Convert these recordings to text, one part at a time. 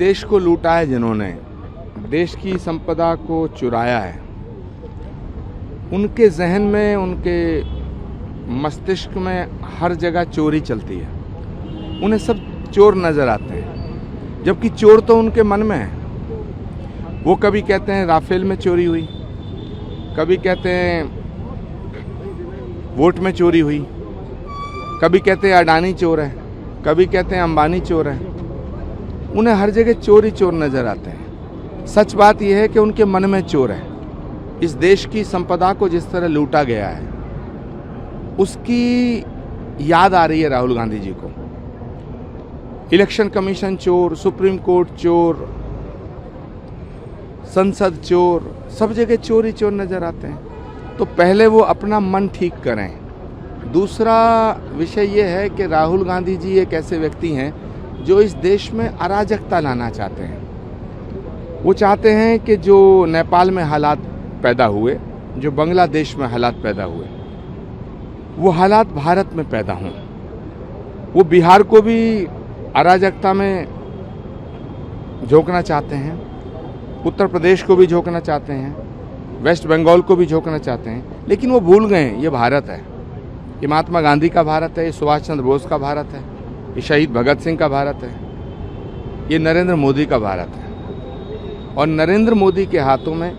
देश को लूटा है, जिन्होंने देश की संपदा को चुराया है, उनके जहन में, उनके मस्तिष्क में हर जगह चोरी चलती है। उन्हें सब चोर नजर आते हैं, जबकि चोर तो उनके मन में है। वो कभी कहते हैं राफेल में चोरी हुई, कभी कहते हैं वोट में चोरी हुई, कभी कहते हैं अडानी चोर है, कभी कहते हैं अंबानी चोर है। उन्हें हर जगह चोर ही चोर नजर आते हैं। सच बात यह है कि उनके मन में चोर है। इस देश की संपदा को जिस तरह लूटा गया है, उसकी याद आ रही है राहुल गांधी जी को। इलेक्शन कमीशन चोर, सुप्रीम कोर्ट चोर, संसद चोर, सब जगह चोर ही चोर नजर आते हैं। तो पहले वो अपना मन ठीक करें। दूसरा विषय ये है कि राहुल गांधी जी एक ऐसे व्यक्ति हैं जो इस देश में अराजकता लाना चाहते हैं। वो चाहते हैं कि जो नेपाल में हालात पैदा हुए, जो बांग्लादेश में हालात पैदा हुए, वो हालात भारत में पैदा हों। वो बिहार को भी अराजकता में झोंकना चाहते हैं, उत्तर प्रदेश को भी झोंकना चाहते हैं, वेस्ट बंगाल को भी झोंकना चाहते हैं, लेकिन वो भूल गए ये भारत है। ये महात्मा गांधी का भारत है, ये सुभाष चंद्र बोस का भारत है, ये शहीद भगत सिंह का भारत है, ये नरेंद्र मोदी का भारत है। और नरेंद्र मोदी के हाथों में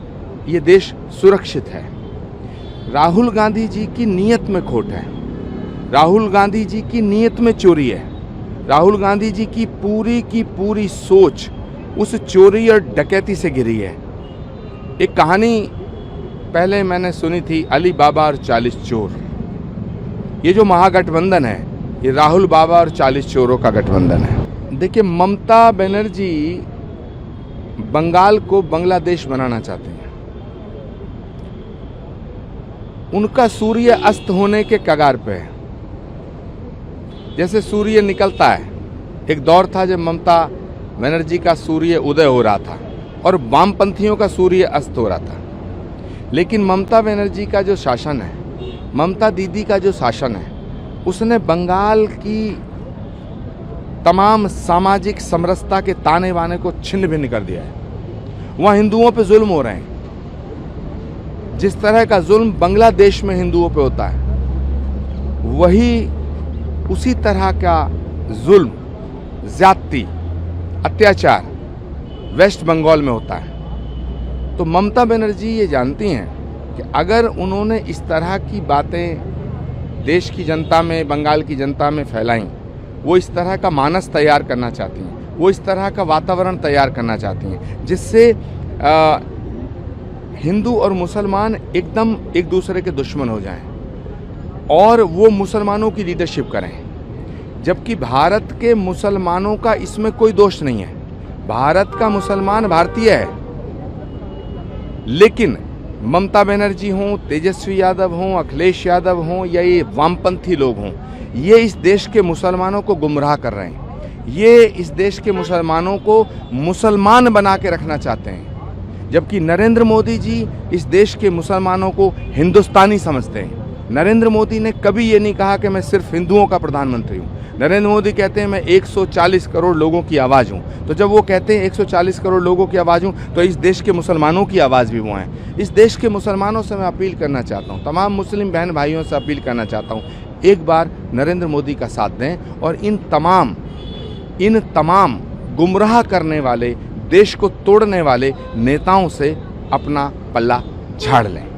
ये देश सुरक्षित है। राहुल गांधी जी की नीयत में खोट है, राहुल गांधी जी की नीयत में चोरी है, राहुल गांधी जी की पूरी सोच उस चोरी और डकैती से घिरी है। एक कहानी पहले मैंने सुनी थी, अली बाबा और 40 चोर। ये जो महागठबंधन है, ये राहुल बाबा और 40 चोरों का गठबंधन है। देखिए, ममता बनर्जी बंगाल को बांग्लादेश बनाना चाहते हैं। उनका सूर्य अस्त होने के कगार पे है। जैसे सूर्य निकलता है, एक दौर था जब ममता बनर्जी का सूर्य उदय हो रहा था और वामपंथियों का सूर्य अस्त हो रहा था। लेकिन ममता बनर्जी का जो शासन है, ममता दीदी का जो शासन है, उसने बंगाल की तमाम सामाजिक समरसता के ताने बाने को छिन्न भिन्न कर दिया है। वहाँ हिंदुओं पे जुल्म हो रहे हैं। जिस तरह का जुल्म बांग्लादेश में हिंदुओं पे होता है, वही उसी तरह का जुल्म, ज्यादती, अत्याचार वेस्ट बंगाल में होता है। तो ममता बनर्जी ये जानती हैं कि अगर उन्होंने इस तरह की बातें देश की जनता में, बंगाल की जनता में फैलाई, वो इस तरह का मानस तैयार करना चाहती हैं, वो इस तरह का वातावरण तैयार करना चाहती हैं जिससे हिंदू और मुसलमान एकदम एक दूसरे के दुश्मन हो जाएं और वो मुसलमानों की लीडरशिप करें। जबकि भारत के मुसलमानों का इसमें कोई दोष नहीं है। भारत का मुसलमान भारतीय है, लेकिन ममता बनर्जी हों, तेजस्वी यादव हों, अखिलेश यादव हों या ये वामपंथी लोग हों, ये इस देश के मुसलमानों को गुमराह कर रहे हैं। ये इस देश के मुसलमानों को मुसलमान बना के रखना चाहते हैं, जबकि नरेंद्र मोदी जी इस देश के मुसलमानों को हिंदुस्तानी समझते हैं। नरेंद्र मोदी ने कभी ये नहीं कहा कि मैं सिर्फ हिंदुओं का प्रधानमंत्री हूँ। नरेंद्र मोदी कहते हैं मैं 140 करोड़ लोगों की आवाज़ हूँ। तो जब वो कहते हैं 140 करोड़ लोगों की आवाज़ हूँ, तो इस देश के मुसलमानों की आवाज़ भी वो हैं। इस देश के मुसलमानों से मैं अपील करना चाहता हूँ, तमाम मुस्लिम बहन भाइयों से अपील करना चाहता हूँ, एक बार नरेंद्र मोदी का साथ दें और इन तमाम गुमराह करने वाले, देश को तोड़ने वाले नेताओं से अपना पल्ला झाड़ लें।